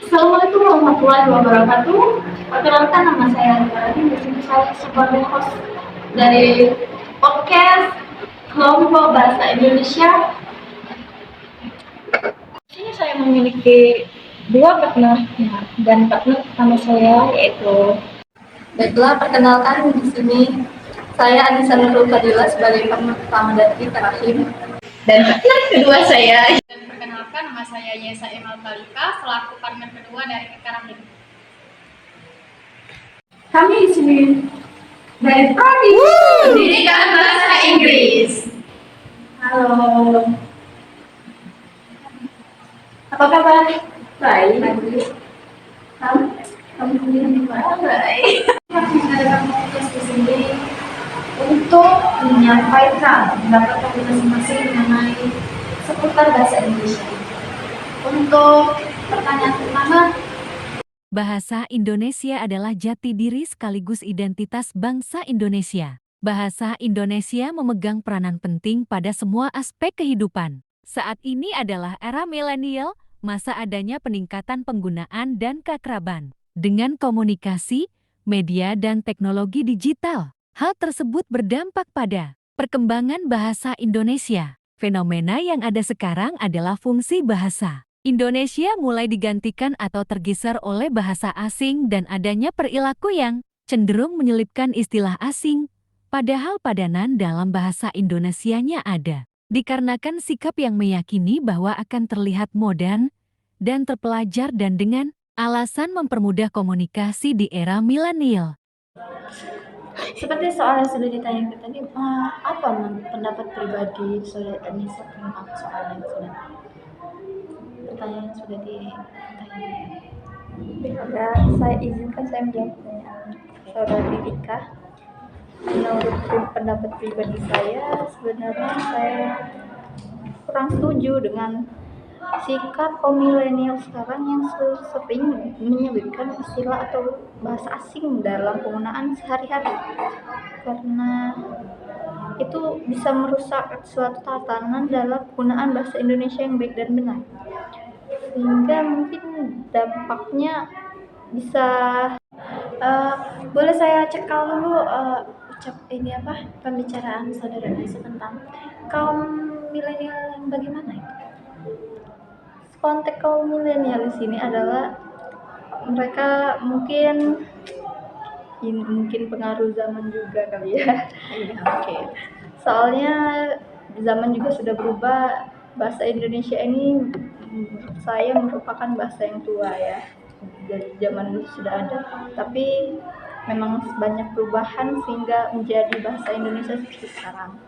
Assalamualaikum warahmatullahi wabarakatuh. Perkenalkan nama saya Adi. Di sini saya sebagai host dari podcast Kelompok Bahasa Indonesia. Di sini saya memiliki dua partner dan partner pertama saya yaitu. Baiklah, perkenalkan di sini saya Anissa Nurul Fadila sebagai partner pertama dari kita Rahim. Dan partner kedua saya. Dan perkenalkan nama saya Yesa Emal Kalika selaku partner kedua dari kita Rahim. Kami di sini dari Prodi Pendidikan Bahasa Inggris. Halo. Apa kabar? Baik. Kamu sendiri gimana? Baik. Kami mengadakan podcast di sini untuk menyampaikan pendapat kami masing-masing mengenai seputar bahasa Indonesia. Untuk pertanyaan pertama, bahasa Indonesia adalah jati diri sekaligus identitas bangsa Indonesia. Bahasa Indonesia memegang peranan penting pada semua aspek kehidupan. Saat ini adalah era milenial, masa adanya peningkatan penggunaan dan keakraban dengan komunikasi, media dan teknologi digital. Hal tersebut berdampak pada perkembangan bahasa Indonesia. Fenomena yang ada sekarang adalah fungsi bahasa Indonesia mulai digantikan atau tergeser oleh bahasa asing dan adanya perilaku yang cenderung menyelipkan istilah asing, padahal padanan dalam bahasa Indonesianya ada. Dikarenakan sikap yang meyakini bahwa akan terlihat modern dan terpelajar dan dengan alasan mempermudah komunikasi di era milenial. seperti soal yang sudah ditanyakan tadi, apa pendapat pribadi Saudara Anissa tentang soal yang sudah pertanyaan yang sudah ditanyakan? Ya, saya izinkan saya menjawab pertanyaan Saudari Dika. Menurut pendapat pribadi saya, sebenarnya saya kurang setuju dengan sikap kaum milenial sekarang yang sering menyebutkan istilah atau bahasa asing dalam penggunaan sehari-hari, karena itu bisa merusak suatu tatanan dalam penggunaan bahasa Indonesia yang baik dan benar, sehingga mungkin dampaknya bisa Boleh saya cekal dulu pembicaraan Saudara Anissa tentang kaum milenial yang bagaimana itu? konteks kaum milenial di sini adalah mereka mungkin pengaruh zaman juga kali ya. Oke. Soalnya zaman juga sudah berubah. Bahasa Indonesia ini menurut saya merupakan bahasa yang tua ya. Dari zaman dulu sudah ada, tapi memang banyak perubahan sehingga menjadi bahasa Indonesia seperti sekarang.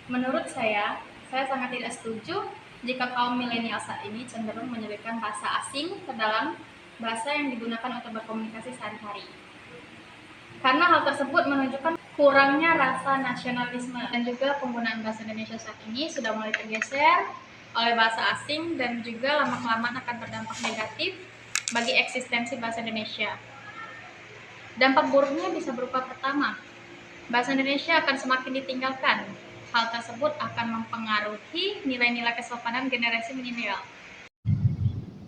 Menurut saya sangat tidak setuju jika kaum milenial saat ini cenderung menyelipkan bahasa asing ke dalam bahasa yang digunakan untuk berkomunikasi sehari-hari. Karena hal tersebut menunjukkan kurangnya rasa nasionalisme dan juga penggunaan bahasa Indonesia saat ini sudah mulai tergeser oleh bahasa asing dan juga lama-kelamaan akan berdampak negatif bagi eksistensi bahasa Indonesia. Dampak buruknya bisa berupa pertama, bahasa Indonesia akan semakin ditinggalkan. Hal tersebut akan mempengaruhi nilai-nilai kesopanan generasi milenial.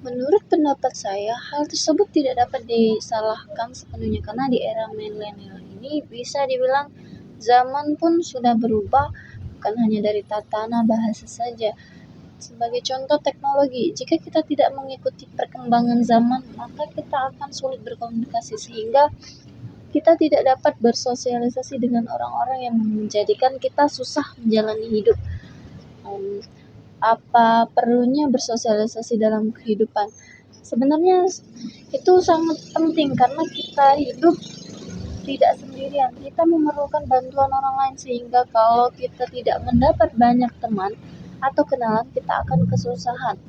Menurut pendapat saya, hal tersebut tidak dapat disalahkan sepenuhnya karena di era milenial ini bisa dibilang zaman pun sudah berubah, bukan hanya dari tatanan bahasa saja. Sebagai contoh teknologi, jika kita tidak mengikuti perkembangan zaman, maka kita akan sulit berkomunikasi sehingga kita tidak dapat bersosialisasi dengan orang-orang yang menjadikan kita susah menjalani hidup. Apa perlunya bersosialisasi dalam kehidupan? Sebenarnya itu sangat penting karena kita hidup tidak sendirian. Kita memerlukan bantuan orang lain sehingga kalau kita tidak mendapat banyak teman atau kenalan, kita akan kesusahan.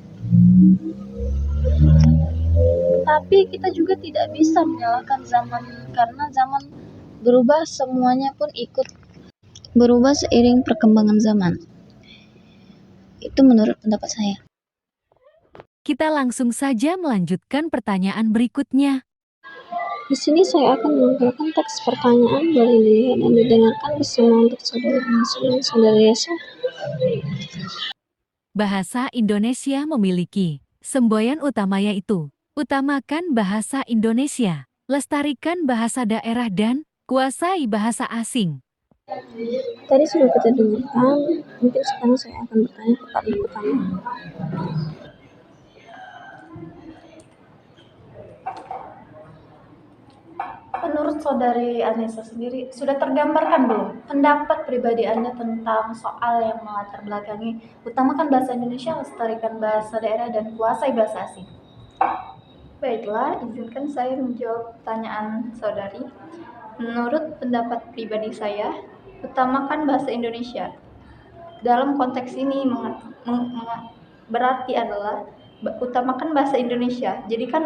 Tapi kita juga tidak bisa menyalahkan zaman karena zaman berubah, semuanya pun ikut berubah seiring perkembangan zaman. Itu menurut pendapat saya. Kita langsung saja melanjutkan pertanyaan berikutnya. Di sini saya akan mengumpulkan teks pertanyaan, boleh dilihat dan didengarkan bersama untuk saudara dan saudara Yesa. Bahasa Indonesia memiliki Semboyan utama yaitu, utamakan bahasa Indonesia, lestarikan bahasa daerah dan kuasai bahasa asing. Tadi sudah kita dengarkan, mungkin sekarang saya akan bertanya ke Pak Utama. Menurut saudari Anissa sendiri, sudah tergambarkan belum pendapat pribadi Anda tentang soal yang melatar belakangi utamakan bahasa Indonesia, lestarikan bahasa daerah, dan kuasai bahasa asing? Baiklah, izinkan saya menjawab pertanyaan saudari. Menurut pendapat pribadi saya, utamakan bahasa Indonesia. Dalam konteks ini berarti adalah utamakan bahasa Indonesia. Jadikan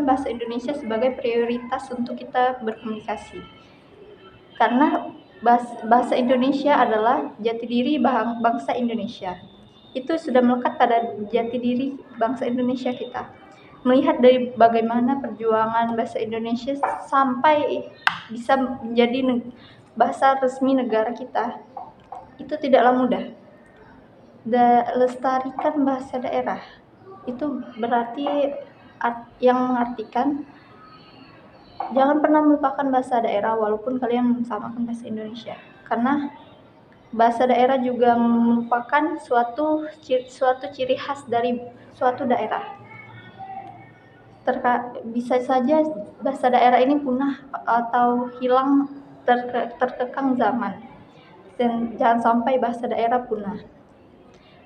bahasa Indonesia sebagai prioritas untuk kita berkomunikasi. Karena bahasa Indonesia adalah jati diri bangsa Indonesia. Itu sudah melekat pada jati diri bangsa Indonesia kita. Melihat dari bagaimana perjuangan bahasa Indonesia sampai bisa menjadi bahasa resmi negara kita, itu tidaklah mudah. Lestarikan bahasa daerah itu berarti yang mengartikan jangan pernah melupakan bahasa daerah walaupun kalian mensamakan bahasa Indonesia, karena bahasa daerah juga merupakan suatu ciri khas dari suatu daerah. Bisa saja bahasa daerah ini punah atau hilang terkekang zaman, dan jangan sampai bahasa daerah punah.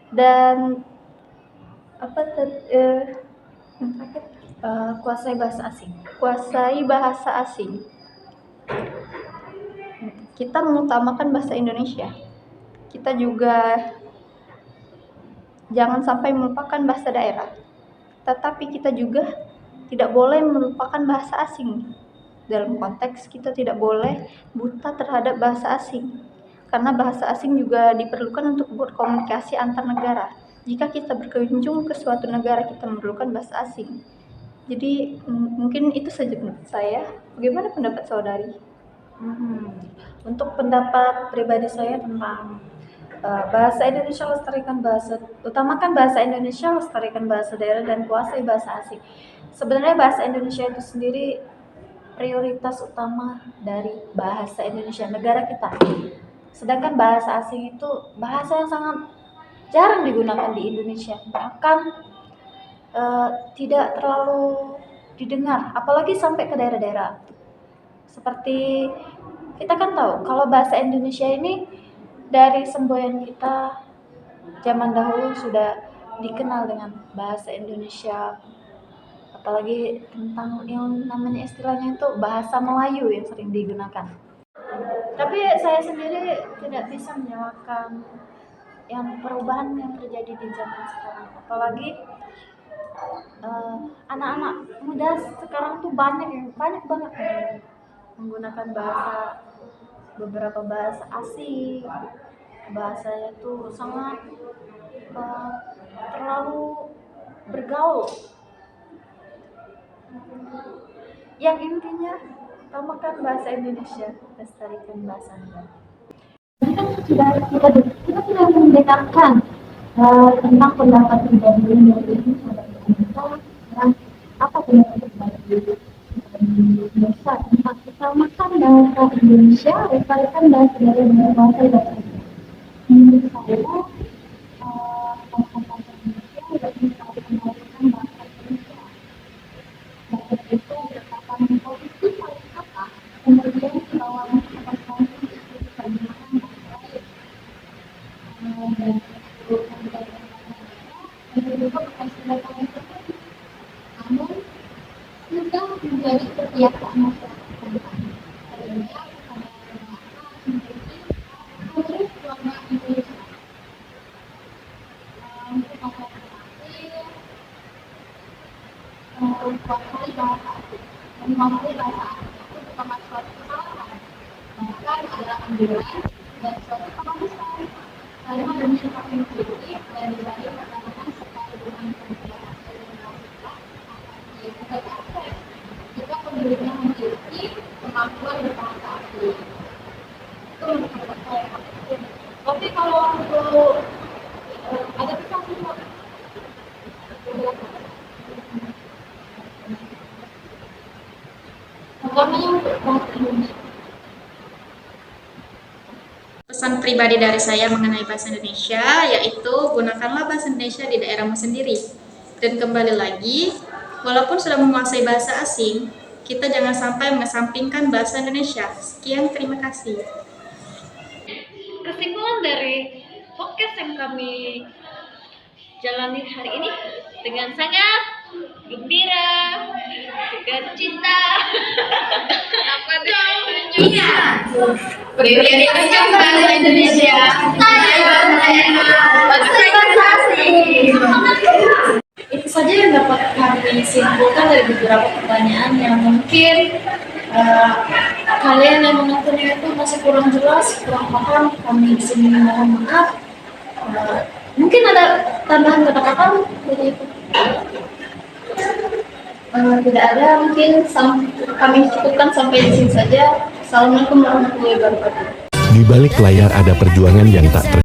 Dan kuasai bahasa asing. Kuasai bahasa asing. Kita mengutamakan bahasa Indonesia. Kita juga jangan sampai melupakan bahasa daerah. Tetapi kita juga tidak boleh melupakan bahasa asing. Dalam konteks kita tidak boleh buta terhadap bahasa asing. Karena bahasa asing juga diperlukan untuk berkomunikasi antar negara. Jika kita berkunjung ke suatu negara, kita memerlukan bahasa asing. Jadi mungkin itu saja menurut saya. Bagaimana pendapat saudari? Untuk pendapat pribadi saya tentang bahasa Indonesia, utamakan bahasa Indonesia, lestarikan bahasa daerah, dan kuasai bahasa asing. Sebenarnya bahasa Indonesia itu sendiri prioritas utama dari bahasa Indonesia, negara kita. Sedangkan bahasa asing itu bahasa yang sangat jarang digunakan di Indonesia, bahkan tidak terlalu didengar, apalagi sampai ke daerah-daerah. Seperti kita kan tahu kalau bahasa Indonesia ini dari semboyan kita zaman dahulu sudah dikenal dengan bahasa Indonesia, apalagi tentang yang namanya istilahnya itu bahasa Melayu yang sering digunakan. Tapi saya sendiri tidak bisa menyalahkan yang perubahan yang terjadi di zaman sekarang, apalagi anak-anak muda sekarang tuh banyak banget menggunakan beberapa bahasa asing. Bahasanya tuh sangat terlalu bergaul. Yang intinya utamakan bahasa Indonesia, lestarikan bahasa negara. Sudah kita sudah mendengarkan tentang pendapat pribadi dari saudara dan apa pendapat pribadi Indonesia tentang utamakan bahasa Indonesia, lestarikan bahasa daerah, dan kuasai bahasa asing. Menurut saya bahasa Indonesia tidak bisa melestarikan bahasa Indonesia. Bahasa itu merupakan posisi paling atas, kemudian lawan namun sudah menjadi kebiasaan masyarakat sehingga harus selama Indonesia untuk menguasai bahasa asing. Menguasai bahasa asing itu bukan suatu kesalahan, bahkan adalah anjuran dan suatu keharusan. Karena demi tetap inklusif dan dibanding pertanyaan sekali dengan kebijakan kita akses jika pemiliknya memiliki kemampuan berbahasa asing. Itu menurut saya. Tapi kalau untuk ada pesan pokoknya bahasa Indonesia. Pesan pribadi dari saya mengenai bahasa Indonesia yaitu gunakanlah bahasa Indonesia di daerahmu sendiri. Dan kembali lagi, walaupun sudah menguasai bahasa asing, kita jangan sampai mengesampingkan bahasa Indonesia. Sekian, terima kasih. Kesimpulan dari podcast yang kami jalani hari ini dengan sangat gembira, sukacita. Apa Iya. Prioritaskan bahasa Indonesia. Itu saja yang dapat kami simpulkan dari beberapa pertanyaan yang mungkin kalian yang menontonnya itu masih kurang jelas, kurang paham. Kami di sini mohon maaf. Mungkin ada tambahan kata-kata dari itu. Tidak ada, mungkin kami cukupkan sampai di sini saja. Assalamualaikum warahmatullahi wabarakatuh. Di balik layar ada perjuangan yang tak